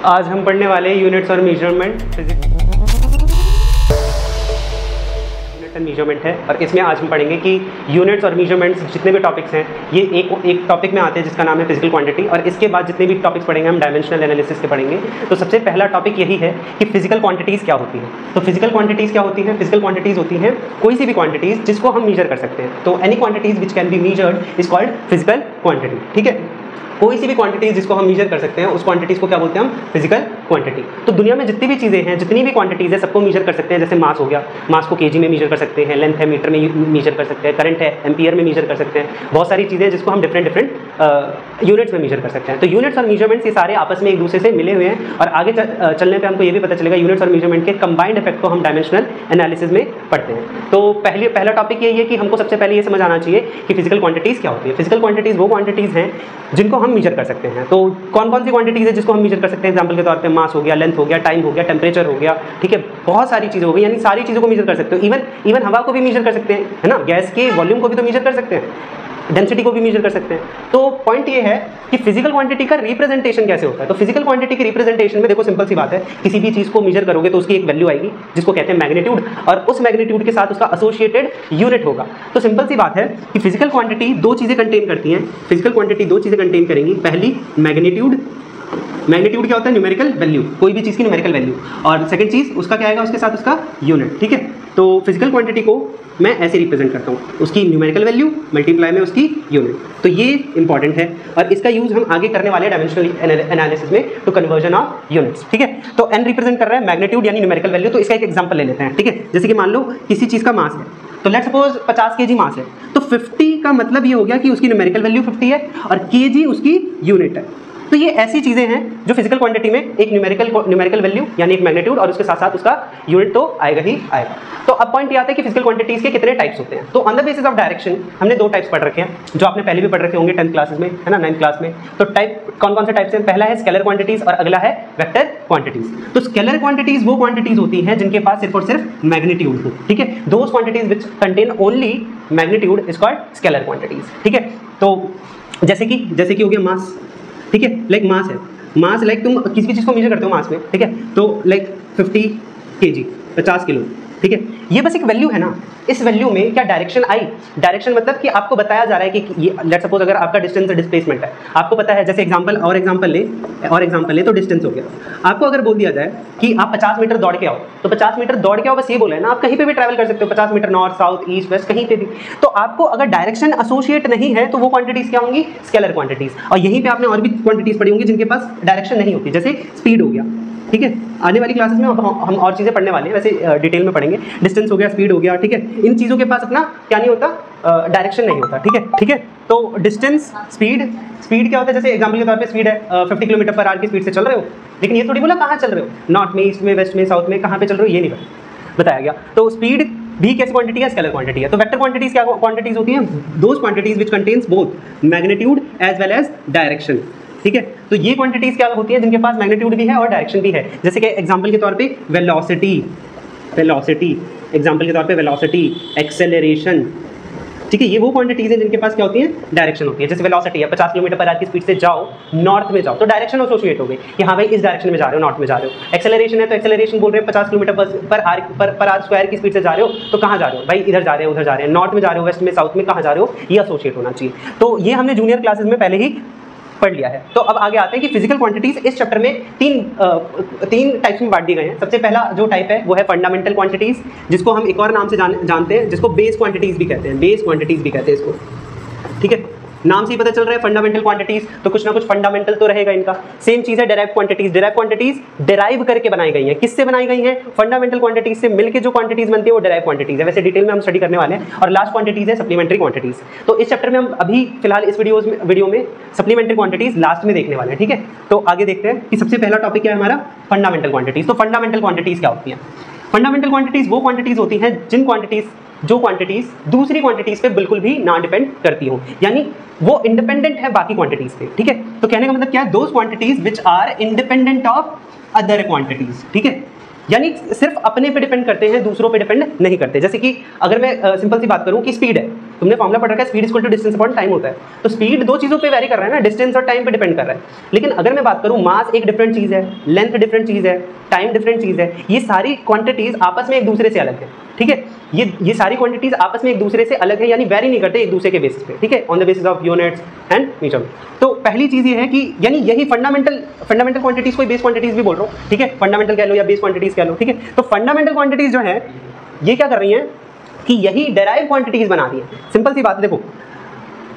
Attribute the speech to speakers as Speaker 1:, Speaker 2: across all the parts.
Speaker 1: आज हम पढ़ने वाले हैं यूनिट्स और measurement, physics unit and measurement है। और इसमें आज हम पढ़ेंगे कि यूनिट्स और मेजरमेंट्स जितने भी टॉपिक्स हैं ये एक टॉपिक में आते हैं जिसका नाम है फिजिकल क्वांटिटी। और इसके बाद जितने भी टॉपिक्स पढ़ेंगे हम डायमेंशनल एनालिसिस के पढ़ेंगे। तो सबसे पहला टॉपिक यही है कि फिजिकल क्वांटिटीज़ क्या होती हैं। तो फिजिकल क्वांटिटीज़ क्या होती हैं? फिजिकल क्वांटिटीज़ होती हैं कोई सी भी क्वांटिटीज़ जिसको हम मेजर कर सकते हैं। तो any quantities which can be measured is called physical quantity. ठीक है, कोई सी भी क्वांटिटीज जिसको हम मेजर कर सकते हैं उस क्वांटिटीज को क्या बोलते हैं हम? Physical quantity. तो दुनिया में जितनी भी चीज़ें हैं, जितनी भी क्वांटिटीज है, सबको मेजर कर सकते हैं। जैसे मास हो गया, मास को केजी में मेजर कर सकते हैं, लेंथ है मीटर में मेजर कर सकते हैं, करंट है एम्पियर में मेजर कर सकते हैं। बहुत सारी चीज़ें हैं जिसको हम डिफरेंट यूनिट्स में मेजर कर सकते हैं। तो यूनिट्स और मेजरमेंट्स ये सारे आपस में एक दूसरे से मिले हुए हैं और आगे चलने पर हमको ये भी पता चलेगा यूनिट्स और मेजरमेंट के कंबाइंड इफेक्ट को हम डायमेंशनल एनालिसिस में पढ़ते हैं। तो पहला टॉपिक यही है कि हमको सबसे पहले ये समझ आना चाहिए कि फिजिकल क्वांटिटीज़ क्या होती है। फिजिकल क्वांटिटीज़ वो क्वांटिटीज़ हैं जिनको हम मेजर कर सकते हैं। तो कौन कौन सी क्वांटिटीज है जिसको हम मेजर कर सकते हैं? एग्जांपल के तौर पे मास हो गया, लेंथ हो गया, टाइम हो गया, टेम्परेचर हो गया। ठीक है, बहुत सारी चीज़ें हो गई, यानी सारी चीज़ों को मेजर कर सकते हो। इवन हवा को भी मेजर कर सकते हैं, है ना। गैस के वॉल्यूम को भी तो मेजर कर सकते हैं, डेंसिटी को भी मेजर कर सकते हैं। तो पॉइंट ये है कि फिजिकल क्वांटिटी का रिप्रेजेंटेशन कैसे होता है। तो फिजिकल क्वांटिटी के रिप्रेजेंटेशन में देखो सिंपल सी बात है, किसी भी चीज़ को मेजर करोगे तो उसकी एक वैल्यू आएगी जिसको कहते हैं मैग्नीट्यूड, और उस मैग्नीट्यूड के साथ उसका एसोसिएटेड यूनिट होगा। तो सिंपल सी बात है कि फिजिकल क्वांटिटी दो चीज़ें कंटेन करती हैं। फिजिकल क्वांटिटी दो चीज़ें कंटेन करेंगी। पहली मैग्नीट्यूड, मैग्नीट्यूड क्या होता है? न्यूमेरिकल वैल्यू, कोई भी चीज़ की न्यूमेरिकल वैल्यू। और सेकंड चीज़ उसका क्या आएगा? उसके साथ उसका यूनिट। ठीक है, तो फिजिकल क्वांटिटी को मैं ऐसे रिप्रेजेंट करता हूँ, उसकी न्यूमेरिकल वैल्यू मल्टीप्लाई में उसकी यूनिट। तो ये इंपॉर्टेंट है और इसका यूज हम आगे करने वाले हैं डायमेंशनल एनालिसिस में टू कन्वर्जन ऑफ यूनिट्स। ठीक है, तो एन रिप्रेजेंट कर रहा है मैग्नीट्यूड यानी न्यूमेरिकल वैल्यू। तो इसका एक एग्जांपल ले लेते हैं। ठीक है, जैसे कि मान लो किसी चीज़ का मास है, तो लेट्स सपोज 50 kg मास है, तो 50 का मतलब ये हो गया कि उसकी न्यूमेरिकल वैल्यू 50 है और kg उसकी यूनिट है। तो ये ऐसी चीज़ें हैं जो फिजिकल क्वांटिटी में एक न्यूमेरिकल वैल्यू यानी एक मैग्नीट्यूड और उसके साथ साथ उसका यूनिट तो आएगा ही आएगा। तो अब पॉइंट ये आता है कि फिजिकल क्वांटिटीज़ के कितने टाइप्स होते हैं। तो on the basis of direction हमने दो टाइप्स पढ़ रखे हैं जो आपने पहले भी पढ़ रखे होंगे 10th क्लासेस में, है ना, 9th क्लास में। तो टाइप कौन कौन से टाइप्स हैं? पहला है स्केलर क्वांटिटीज़ और अगला है वेक्टर क्वांटिटीज़। तो स्केलर क्वांटिटीज़ वो क्वांटिटीज़ होती हैं जिनके पास सिर्फ और सिर्फ मैग्नीट्यूड हो। ठीक है, those quantities which contain only magnitude is called scalar quantities. ठीक है, तो जैसे कि हो गया मास। ठीक है, लाइक मास है, मास लाइक तुम किसी भी चीज़ को मेजर करते हो मास में। ठीक है, तो लाइक 50 kg 50 किलो। ठीक है, ये बस एक वैल्यू है ना। इस वैल्यू में क्या डायरेक्शन आई? डायरेक्शन मतलब कि आपको बताया जा रहा है कि ये लेट्स सपोज अगर आपका डिस्टेंस डिस्प्लेसमेंट है, आपको पता है, जैसे एग्जांपल ले तो डिस्टेंस हो गया। आपको अगर बोल दिया जाए कि आप 50 मीटर दौड़ के आओ, तो 50 मीटर दौड़ के आओ, बस ये बोला है ना। आप कहीं पे भी ट्रैवल कर सकते हो, 50 metre north south east west कहीं पे भी। तो आपको अगर डायरेक्शन एसोसिएट नहीं है तो वो क्वांटिटीज़ क्या होंगी? Scalar quantities. और यहीं पे आपने और भी क्वांटिटीज़ पढ़ी होंगी जिनके पास डायरेक्शन नहीं होती, जैसे स्पीड हो गया। ठीक है, आने वाली क्लासेस में हम और चीज़ें पढ़ने वाले हैं, वैसे डिटेल में पढ़ेंगे। डिस्टेंस हो गया, स्पीड हो गया। ठीक है, इन चीज़ों के पास अपना क्या नहीं होता? डायरेक्शन नहीं होता। ठीक है, तो डिस्टेंस, स्पीड क्या होता है? जैसे एग्जांपल के तौर पे स्पीड है 50 किलोमीटर पर आवर की स्पीड से चल रहे हो, लेकिन ये थोड़ी बोला कहाँ चल रहे हो, नॉर्थ में, ईस्ट में, वेस्ट में, साउथ में, कहाँ पे चल रहे हो ये नहीं बताया गया। तो स्पीड भी कैसी क्वांटिटी है? स्केलर क्वांटिटी है। तो वेक्टर क्वांटिटीज़ क्या क्वांटिटीज़ होती हैं? Those quantities which contains both magnitude as well as direction. ठीक है, तो ये क्वांटिटीज़ क्या होती हैं जिनके पास मैग्नीट्यूड भी है और डायरेक्शन भी है। जैसे कि एग्जांपल के तौर पे वेलोसिटी, एग्जांपल के तौर पे वेलोसिटी, एक्सेलरेशन। ठीक है, ये वो क्वांटिटीज़ हैं जिनके पास क्या होती है? डायरेक्शन होती है। जैसे वेलोसिटी है 50 किलोमीटर पर आवर की स्पीड से जाओ, नॉर्थ में जाओ, तो डायरेक्शन एसोसिएट हो गई कि हाँ भाई इस डायरेक्शन में जा रहे हो, नॉर्थ में जा रहे हो। एक्सेलरेशन है तो एक्सेलरेशन बोल रहे हैं 50 किलोमीटर पर आवर स्क्वायर की स्पीड से जा रहे हो, तो कहाँ जा रहे हो भाई? इधर जा रहे हो, उधर जा रहे हैं, नॉर्थ में जा रहे हो, वेस्ट में, साउथ में, कहाँ जा रहे हो? ये एसोसिएट होना चाहिए। तो ये हमने जूनियर क्लासेस में पहले ही पढ़ लिया है। तो अब आगे आते हैं कि फिजिकल क्वांटिटीज इस चैप्टर में तीन टाइप्स में बांट दी गए हैं। सबसे पहला जो टाइप है वो है फंडामेंटल क्वांटिटीज, जिसको हम एक और नाम से जानते हैं, जिसको बेस क्वांटिटीज भी कहते हैं। बेस क्वांटिटीज भी कहते हैं इसको। ठीक है, नाम से ही पता चल रहा है फंडामेंटल क्वांटिटीज, तो कुछ ना कुछ फंडामेंटल तो रहेगा इनका। सेम चीज़ है derive quantities. Derive quantities derive करके बनाई गई हैं। किससे बनाई गई हैं? फंडामेंटल क्वांटिटीज से मिलकर जो क्वांटिटीज बनती है वो डेराइव क्वांटिटीज है। वैसे डिटेल में हम स्टडी करने वाले हैं। और लास्ट क्वांटिटीज है सप्लीमेंट्री क्वांटिटीज। तो इस चैप्टर में हम अभी फिलहाल इस वीडियो में सप्लीमेंट्री क्वांटिटीज लास्ट में देखने वाले हैं। ठीक है, तो आगे देखते हैं कि सबसे पहला टॉपिक क्या है हमारा? Fundamental quantities. तो फंडामेंटल क्वांटिटीज क्या होती हैं? फंडामेंटल क्वांटिटीज वो क्वांटिटीज होती हैं जो क्वांटिटीज दूसरी क्वांटिटीज पे बिल्कुल भी ना डिपेंड करती हो, यानी वो इंडिपेंडेंट है बाकी क्वांटिटीज पे। ठीक है, तो कहने का मतलब क्या है? Those quantities which are independent of other quantities. ठीक है, यानी सिर्फ अपने पे डिपेंड करते हैं, दूसरों पे डिपेंड नहीं करते। जैसे कि अगर मैं सिंपल सी बात करूं कि स्पीड है, तुमने फॉर्मूला पढ़ रखा है speed equal to distance upon time होता है, तो स्पीड दो चीज़ों पे वैरी कर रहा है ना, डिस्टेंस और टाइम पे डिपेंड कर रहा है। लेकिन अगर मैं बात करूँ मास एक डिफरेंट चीज़ है, लेंथ डिफरेंट चीज़ है, टाइम डिफरेंट चीज़ है, ये सारी क्वांटिटीज़ आपस में एक दूसरे से अलग है, ठीक है। ये सारी क्वांटिटीज़ आपस में एक दूसरे से अलग है, यानी वैरी नहीं करते एक दूसरे के बेसिस पे, ठीक है, on the basis of units and metre. तो पहली चीज़ ये है कि यानी यही फंडामेंटल क्वांटिटीज़ को बेस क्वांटिटीज़ भी बोल रहा हूँ, ठीक है, फंडामेंटल कह लो या बेस क्वांटिटीज़ कह लो, ठीक है। तो फंडामेंटल क्वांटिटीज़ जो है ये क्या कर रही हैं कि यही डेराइव क्वांटिटीज़ बना रही है। सिंपल सी बात है, देखो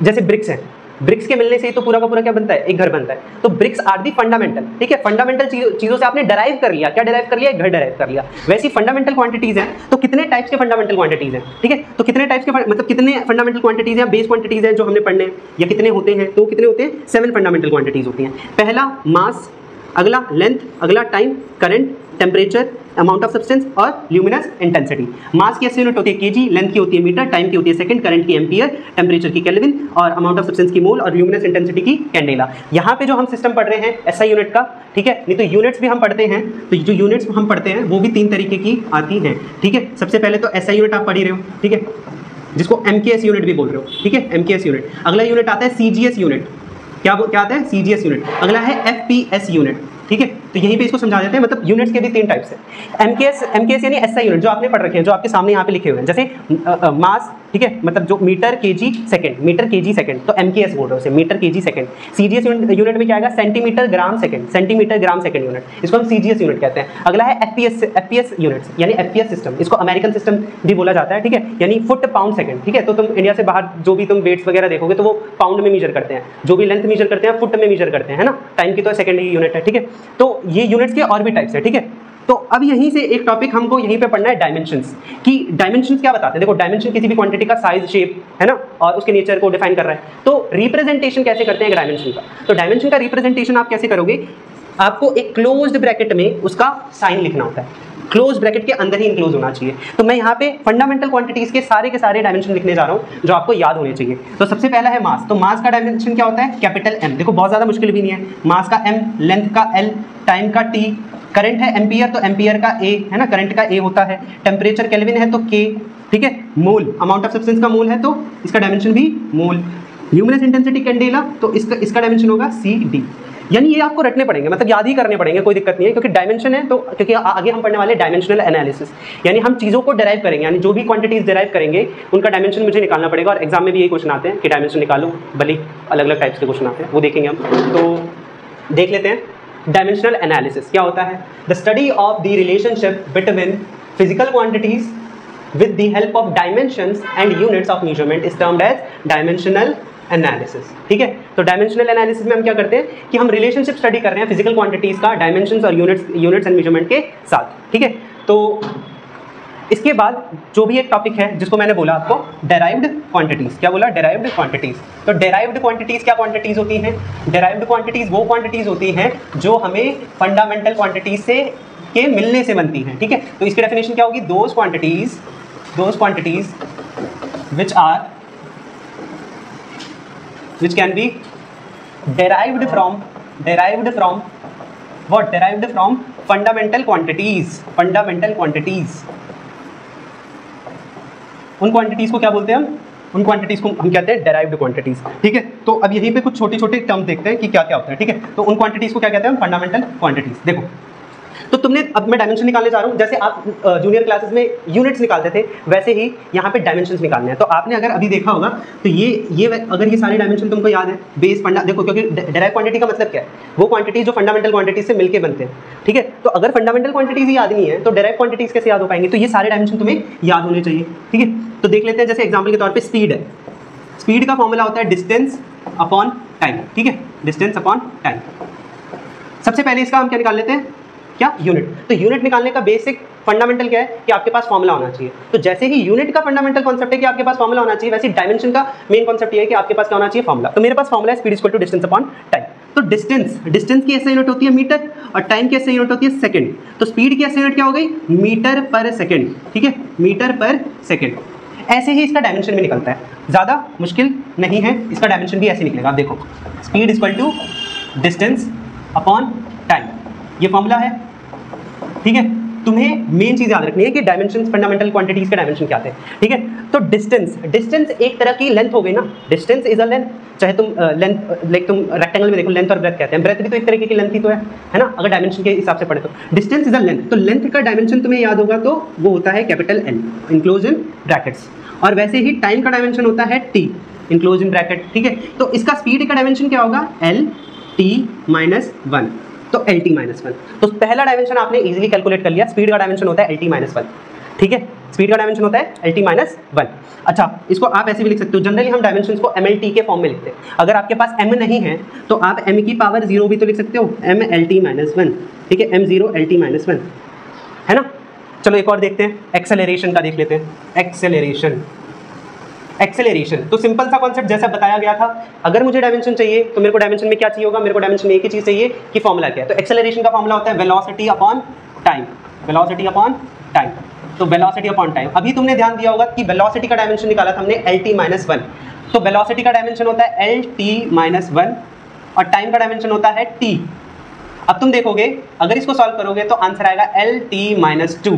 Speaker 1: जैसे ब्रिक्स है, ब्रिक्स के मिलने से ही तो पूरा का पूरा क्या बनता है, एक घर बनता है। तो ब्रिक्स आर दी फंडामेंटल, ठीक है, फंडामेंटल चीज़ों से आपने डेराइव कर लिया, क्या डेराइव कर लिया, एक घर डेराइव कर लिया। वैसी फंडामेंटल क्वांटिटीज़ हैं, तो कितने टाइप्स के फंडामेंटल क्वांटिटीज़ हैं, ठीक है, तो कितने टाइप्स के मतलब कितने फंडामेंटल क्वांटिटीज़ हैं, बेस क्वांटिटीज़ हैं जो हमने पढ़ने हैं, या कितने होते हैं, तो कितने होते हैं, 7 फंडामेंटल क्वांटिटीज़ होती हैं। पहला मास, अगला लेंथ, अगला time, current, temperature, amount of substance और ल्यूमिनस इंटेंसिटी। मास की यूनिट होती है केजी, लेंथ की होती है मीटर, टाइम की होती है सेकंड, करंट की एम्पियर, टेम्परेचर की केल्विन और अमाउंट ऑफ सब्सटेंस की मोल और ल्यूमिनस इंटेंसिटी की कैंडेला। यहाँ पे जो हम सिस्टम पढ़ रहे हैं एसआई यूनिट का, ठीक है, नहीं तो यूनिट्स भी हम पढ़ते हैं, तो जो यूनिट्स हम पढ़ते हैं वो भी 3 तरीके की आती हैं, ठीक है। सबसे पहले तो एसआई यूनिट आप पढ़ ही रहे हो, ठीक है, जिसको एमकेएस यूनिट भी बोल रहे हो, ठीक है, एमकेएस यूनिट। अगला यूनिट आता है सीजीएस यूनिट, क्या आता है, सीजीएस यूनिट। अगला है एफपीएस यूनिट, ठीक है। तो यहीं पे इसको समझा देते हैं, मतलब यूनिट्स के भी 3 टाइप्स है। एमकेएस यानी एसआई यूनिट जो आपने पढ़ रखे हैं, जो आपके सामने यहाँ पे लिखे हुए हैं, जैसे मास, ठीक है, मतलब जो metre KG second, metre KG second, तो एमकेएस बोल रहे हो उसे, metre KG second. CGS unit में क्या आएगा, centimetre gram second, centimetre gram second unit, इसको हम सीजीएस यूनिट कहते हैं। अगला है एफपीएस यूनिट्स, यानी एफपीएस सिस्टम, इसको अमेरिकन सिस्टम भी बोला जाता है, ठीक है, यानी फुट पाउंड सेकंड, ठीक है। तो तुम इंडिया से बाहर जो भी तुम वेट्स वगैरह देखोगे तो वो पाउंड में मेजर करते हैं, जो भी लेंथ मेजर करते हैं फुट में मेजर करते हैं, है ना। टाइम की तो सेकंड ही यूनिट है, ठीक है। तो ये यूनिट्स के और भी टाइप्स है, ठीक है। तो अब यहीं से एक टॉपिक हमको यहीं पे पढ़ना है, डायमेंशंस, कि डायमेंशंस क्या बताते हैं। देखो डायमेंशन किसी भी क्वांटिटी का साइज, शेप, है ना, और उसके नेचर को डिफाइन कर रहा है। तो रिप्रेजेंटेशन कैसे करते हैं डायमेंशन का, तो डायमेंशन का रिप्रेजेंटेशन आप कैसे करोगे, आपको एक क्लोज्ड ब्रैकेट में उसका साइन लिखना होता है, क्लोज ब्रैकेट के अंदर ही इंक्लोज होना चाहिए। तो मैं यहाँ पे फंडामेंटल क्वांटिटीज के सारे डायमेंशन लिखने जा रहा हूँ जो आपको याद होने चाहिए। तो सबसे पहला है मास, तो मास का डायमेंशन क्या होता है, कैपिटल एम, देखो बहुत ज़्यादा मुश्किल भी नहीं है, मास का एम, लेंथ का एल, टाइम का टी, करंट है एम्पियर तो एम्पियर का ए, है ना, करंट का ए होता है, टेम्परेचर केल्विन है तो के, ठीक है, मोल, अमाउंट ऑफ सब्सटेंस का मोल है तो इसका डायमेंशन भी मोल, ल्यूमिनस इंटेंसिटी कैंडेला तो इसका डायमेंशन होगा सी डी। यानी ये आपको रटने पड़ेंगे, मतलब याद ही करने पड़ेंगे, कोई दिक्कत नहीं है, क्योंकि डायमेंशन है तो, क्योंकि आगे हम पढ़ने वाले डायमेंशनल एनालिसिस, यानी हम चीज़ों को डिराइव करेंगे, यानी जो भी क्वांटिटीज डिराइव करेंगे उनका डायमेंशन मुझे निकालना पड़ेगा। और एग्जाम में भी यही क्वेश्चन आते हैं कि डायमेंशन निकालो, भले अलग अलग टाइप्स के क्वेश्चन आते हैं, वो देखेंगे हम। तो देख लेते हैं डायमेंशनल एनालिसिस क्या होता है, the study of the relationship between physical quantities with the help of dimensions and units of measurement is termed as dimensional analysis, ठीक है। तो डायमेंशनल एनालिसिस में हम क्या करते हैं कि हम रिलेशनशिप स्टडी कर रहे हैं फिजिकल क्वांटिटीज का डायमेंशंस और यूनिट्स एंड मेजरमेंट के साथ, ठीक है। तो इसके बाद जो भी एक टॉपिक है जिसको मैंने बोला आपको डेराइव्ड क्वांटिटीज, क्या बोला, डेराइव्ड क्वांटिटीज। तो डेराइव्ड क्वांटिटीज क्या क्वांटिटीज होती हैं, डेराइव्ड क्वांटिटीज वो क्वांटिटीज होती हैं जो हमें फंडामेंटल क्वांटिटीज से के मिलने से बनती हैं, ठीक है। तो इसकी डेफिनेशन क्या होगी, those quantities which can be derived from fundamental quantities। उन क्वांटिटीज को क्या बोलते हैं हम, उन क्वांटिटीज को हम कहते हैं डेराइव्ड क्वांटिटीज, ठीक है। तो अब यहीं पे कुछ छोटे छोटे टर्म देखते हैं कि क्या क्या होता है, ठीक है। तो उन क्वांटिटीज को क्या कहते हैं, फंडामेंटल क्वांटिटीज। देखो तो तुमने, अब मैं डायमेंशन निकालने जा रहा हूँ, जैसे आप जूनियर क्लासेस में यूनिट्स निकालते थे वैसे ही यहाँ पे डायमेंशंस निकालने हैं। तो आपने अगर अभी देखा होगा तो ये अगर ये सारे डायमेंशन तुमको याद है, बेस फंडा, देखो क्योंकि डेराइव क्वांटिटी का मतलब क्या है, वो क्वांटिटीज जो फंडामेंटल क्वांटिटीज से मिलकर बनते हैं, ठीक है। तो अगर फंडामेंटल क्वांटिटीज ही याद नहीं है तो डेराइव क्वांटिटीज कैसे याद हो पाएंगे, तो ये सारे डायमेंशन तुम्हें याद होने चाहिए, ठीक है। तो देख लेते हैं, जैसे एग्जाम्पल के तौर पर स्पीड है, स्पीड का फॉर्मूला होता है डिस्टेंस अपॉन टाइम, ठीक है, डिस्टेंस अपॉन टाइम। सबसे पहले इसका हम क्या निकाल लेते हैं, क्या, यूनिट। तो यूनिट निकालने का बेसिक फंडामेंटल क्या है कि आपके पास फॉर्मूला होना चाहिए। तो जैसे ही यूनिट का फंडामेंटल कॉन्सेप्ट है कि आपके पास फॉर्मूला होना चाहिए, वैसे डायमेंशन का मेन कॉन्सेप्ट ये है कि आपके पास क्या होना चाहिए, फॉर्मूला। तो मेरे पास फॉर्मूला है speed equal to distance upon time. तो डिस्टेंस की ऐसे यूनिट होती है मीटर और टाइम की ऐसे यूनिट होती है सेकंड। तो स्पीड की ऐसे यूनिट क्या हो गई, मीटर पर सेकंड, ठीक है, मीटर पर सेकंड। ऐसे ही इसका डायमेंशन भी निकलता है, ज़्यादा मुश्किल नहीं है, इसका डायमेंशन भी ऐसे निकलेगा। आप देखो speed equal to distance upon time, ये फॉर्मूला है, ठीक है। तुम्हें मेन चीज याद रखनी है कि डायमेंशन, फंडामेंटल क्वांटिटीज के डायमेंशन क्या थे, ठीक है। तो डिस्टेंस एक तरह की लेंथ हो गई ना, डिस्टेंस इज अ लेंथ, चाहे तुम लेंथ लाइक तुम रेक्टेंगल में देखो लेंथ और ब्रेथ कहते हैं, ब्रेथ भी तो एक तरीके की लेंथ ही तो है ना, अगर डायमेंशन के हिसाब से पढ़े तो। डिस्टेंस इज अ लेंथ, तो लेंथ का डायमेंशन तुम्हें याद होगा तो वो होता है capital L enclose in brackets, और वैसे ही टाइम का डायमेंशन होता है T इंक्लोज इन ब्रैकेट, ठीक है। तो इसका स्पीड का डायमेंशन क्या होगा, LT-1, तो LT-1। तो पहला डायमेंशन आपने इजीली कैलकुलेट कर लिया, स्पीड का डायमेंशन होता है LT-1, ठीक है, स्पीड का डायमेंशन होता है LT-1। अच्छा, इसको आप ऐसे भी लिख सकते हो, जनरली हम डायमेंशंस को MLT के फॉर्म में लिखते हैं। अगर आपके पास M नहीं है तो आप M की पावर 0 भी तो लिख सकते हो, MLT-1, ठीक है, M0 LT-1, है ना। चलो एक और देखते हैं, एक्सेलरेशन का देख लेते हैं। एक्सेलरेशन तो सिंपल सा कॉन्सेप्ट जैसा बताया गया था, अगर मुझे डायमेंशन चाहिए तो मेरे को डायमेंशन में क्या चाहिए होगा, मेरे को डायमेंशन में एक ही चीज़ चाहिए कि फॉर्मूला क्या है। तो एक्सेलरेशन का फॉर्मूला होता है velocity upon time, velocity upon time. तो वेलोसिटी अपॉन टाइम, अभी तुमने ध्यान दिया होगा कि वेलोसिटी का डायमेंशन निकाला था हमने LT-1, तो वेलोसिटी का डायमेंशन होता है LT-1 और टाइम का डायमेंशन होता है T। अब तुम देखोगे अगर इसको सॉल्व करोगे तो आंसर आएगा LT-2,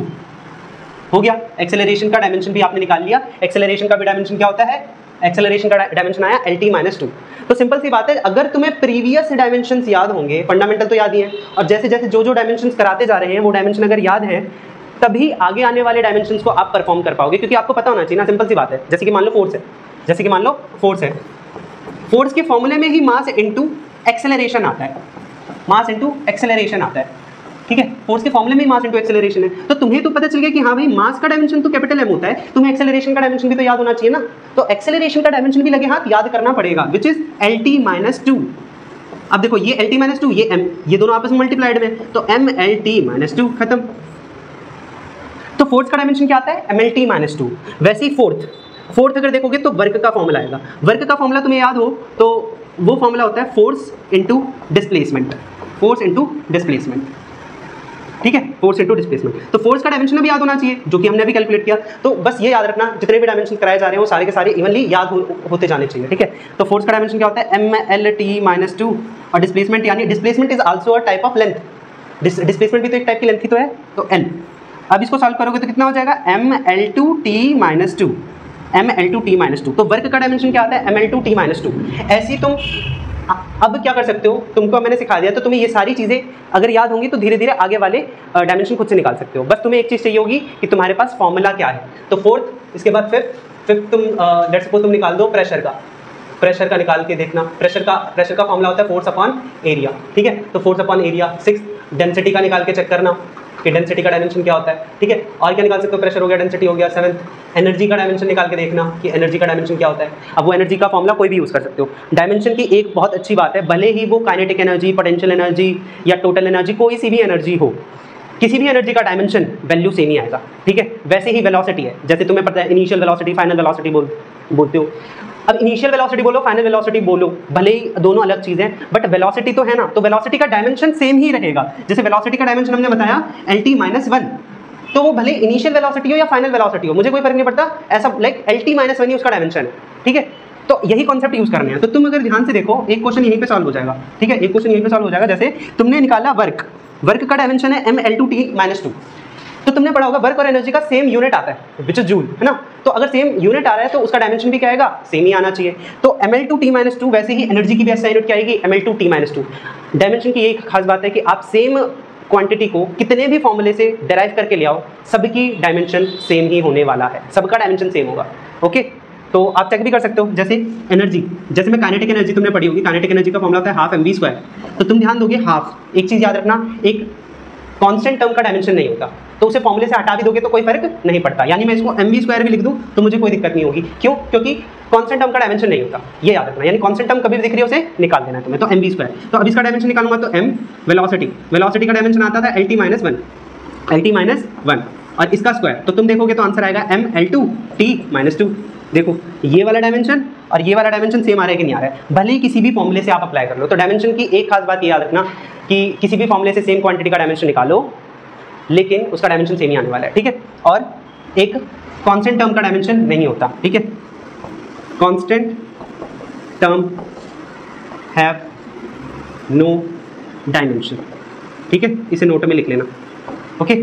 Speaker 1: हो गया। एक्सेलरेशन का डायमेंशन भी आपने निकाल लिया, एक्सेलरेशन का भी डायमेंशन क्या होता है, एक्सेलरेशन का डायमेंशन आया LT-2। तो सिंपल सी बात है, अगर तुम्हें प्रीवियस डायमेंशंस याद होंगे, फंडामेंटल तो याद ही है, और जैसे जैसे जो डायमेंशंस कराते जा रहे हैं वो डायमेंशन अगर याद है, तभी आगे आने वाले डायमेंशंस को आप परफॉर्म कर पाओगे, क्योंकि आपको पता होना चाहिए ना, सिंपल सी बात है। जैसे कि मान लो फोर्स है, फोर्स के फॉर्मूले में ही मास इनटू एक्सेलरेशन आता है, मास इनटू एक्सेलरेशन आता है, ठीक है। फोर्स के फॉर्मूले में ही मास इनटू एक्सेलरेशन है, तो तुम्हें तो पता चल गया कि हाँ भाई मास का डायमेंशन तो कैपिटल M होता है, तुम्हें एक्सेलरेशन का डायमेंशन भी तो याद होना चाहिए ना। तो एक्सेलरेशन का डायमेंशन भी लगे हाथ याद करना पड़ेगा, विच इज LT-2। अब देखो ये LT-2, ये M, ये दोनों आपस में मल्टीप्लाइड में, तो MLT-2 खत्म। तो फोर्स का डायमेंशन क्या आता है, MLT-2। वैसे ही फोर्थ अगर देखोगे तो वर्क का फॉर्मूला आएगा, वर्क का फॉर्मूला तुम्हें याद हो तो वो फॉर्मूला होता है force into displacement, force into displacement, ठीक है, फोर्स इनटू डिस्प्लेसमेंट। तो फोर्स का डायमेंशन भी याद होना चाहिए, जो कि हमने अभी कैलकुलेट किया। तो बस ये याद रखना, जितने भी डायमेंशन कराए जा रहे हैं वो सारे के सारे इवनली याद होते जाने चाहिए, ठीक है। तो फोर्स का डायमेंशन क्या होता है, MLT-2, और डिस्प्लेसमेंट यानी displacement is also a type of length, displacement भी तो एक टाइप की लेंथ ही तो है, तो L। अब इसको सॉल्व करोगे तो कितना हो जाएगा, ML2T-2, ML2T-2। तो वर्क का डायमेंशन क्या आता है, ML2T-2। ऐसी तुम अब क्या कर सकते हो, तुमको मैंने सिखा दिया, तो तुम्हें ये सारी चीज़ें अगर याद होंगी तो धीरे धीरे आगे वाले डायमेंशन खुद से निकाल सकते हो। बस तुम्हें एक चीज़ चाहिए होगी कि तुम्हारे पास फॉर्मूला क्या है। तो फोर्थ, इसके बाद फिफ्थ तुम लेट्स सपोज तुम निकाल दो प्रेशर का निकाल के देखना। प्रेशर का फॉर्मूला होता है फोर्स अपॉन एरिया, ठीक है। तो फोर्स अपॉन एरिया। 6 डेंसिटी का निकाल के चेक करना कि डेंसिटी का डायमेंशन क्या होता है, ठीक है। और क्या निकाल सकते हो, प्रेशर हो गया, डेंसिटी हो गया। 7 एनर्जी का डायमेंशन निकाल के देखना कि एनर्जी का डायमेंशन क्या होता है। अब वो एनर्जी का फॉर्मूला कोई भी यूज़ कर सकते हो। डायमेंशन की एक बहुत अच्छी बात है, भले ही वो काइनेटिक एनर्जी, पोटेंशियल एनर्जी या टोटल एनर्जी, कोई सी भी एनर्जी हो, किसी भी एनर्जी का डायमेंशन वैल्यू सेम ही आएगा, ठीक है। वैसे ही वेलोसिटी है, जैसे तुम्हें पता है इनिशियल वेलोसिटी, फाइनल वेलोसिटी बोलते हो। अब इनिशियल वेलोसिटी बोलो, फाइनल वेलोसिटी बोलो, भले ही दोनों अलग चीज़ें, बट वेलोसिटी तो है ना, तो वेलोसिटी का डायमेंशन सेम ही रहेगा। जैसे वेलोसिटी का डायमेंशन हमने बताया LT-1, तो वो भले इनिशियल वेलोसिटी हो या फाइनल वेलोसिटी हो, मुझे कोई फर्क नहीं पड़ता, ऐसा लाइक LT-1 ही उसका डायमेंशन है, ठीक है। तो यही कॉन्सेप्ट यूज करने हैं। तो तुम अगर ध्यान से देखो, एक क्वेश्चन यहीं पे सॉल्व हो जाएगा, ठीक है, एक क्वेश्चन यहीं पे सॉल्व हो जाएगा। जैसे तुमने निकाला वर्क का डायमेंशन है ML2T-2, तो तुमने पढ़ा होगा वर्क और एनर्जी का सेम यूनिट आता है, विच इज जूल, है ना। तो अगर सेम यूनिट आ रहा है तो उसका डायमेंशन भी क्या आएगा, सेम ही आना चाहिए। तो ML2T-2, वैसे ही एनर्जी की भी ऐसा यूनिट क्या आएगी, ML2T-2। डायमेंशन की एक खास बात है कि आप सेम क्वांटिटी को कितने भी फॉर्मूले से डेराइव करके ले आओ, सबकी डायमेंशन सेम ही होने वाला है, सबका डायमेंशन सेम होगा, ओके। तो आप चेक भी कर सकते हो। जैसे एनर्जी, जैसे मैं काइनेटिक एनर्जी तुमने पढ़ी होगी, काइनेटिक एनर्जी का फॉर्मूला होता है 12 mv²। तो तुम ध्यान दोगे हाफ, एक चीज़ याद रखना, एक कांस्टेंट टर्म का डायमेंशन नहीं होता, तो उसे फॉर्मूले से हटा भी दोगे तो कोई फर्क नहीं पड़ता। यानी मैं इसको mv² भी लिख दूं तो मुझे कोई दिक्कत नहीं होगी, क्यों, क्योंकि कांस्टेंट टर्म का डायमेंशन नहीं होता, ये याद रखना। यानी कांस्टेंट टर्म कभी भी दिख रही है उसे निकाल देना है तुम्हें, तो mv²। तो अब इसका डायमेंशन निकालूंगा तो m वेलोसिटी का डायमेंशन आता था LT-1 और इसका स्क्वायर, तो तुम देखोगे तो आंसर आएगा ML2T-2। देखो ये वाला डायमेंशन और ये वाला डायमेंशन सेम आ रहा है कि नहीं आ रहा है, भले ही किसी भी फॉर्मूले से आप अप्लाई कर लो। तो डायमेंशन की एक खास बात ये याद रखना कि किसी भी फॉर्मूले से सेम क्वांटिटी का डायमेंशन निकालो, लेकिन उसका डायमेंशन सेम ही आने वाला है, ठीक है। और एक कांस्टेंट टर्म का डायमेंशन नहीं होता, ठीक है। Constant term have no dimension, ठीक है, इसे नोट में लिख लेना, ओके।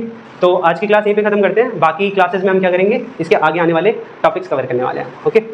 Speaker 1: तो आज की क्लास यहीं पे खत्म करते हैं, बाकी क्लासेस में हम क्या करेंगे, इसके आगे आने वाले टॉपिक्स कवर करने वाले हैं। ओके।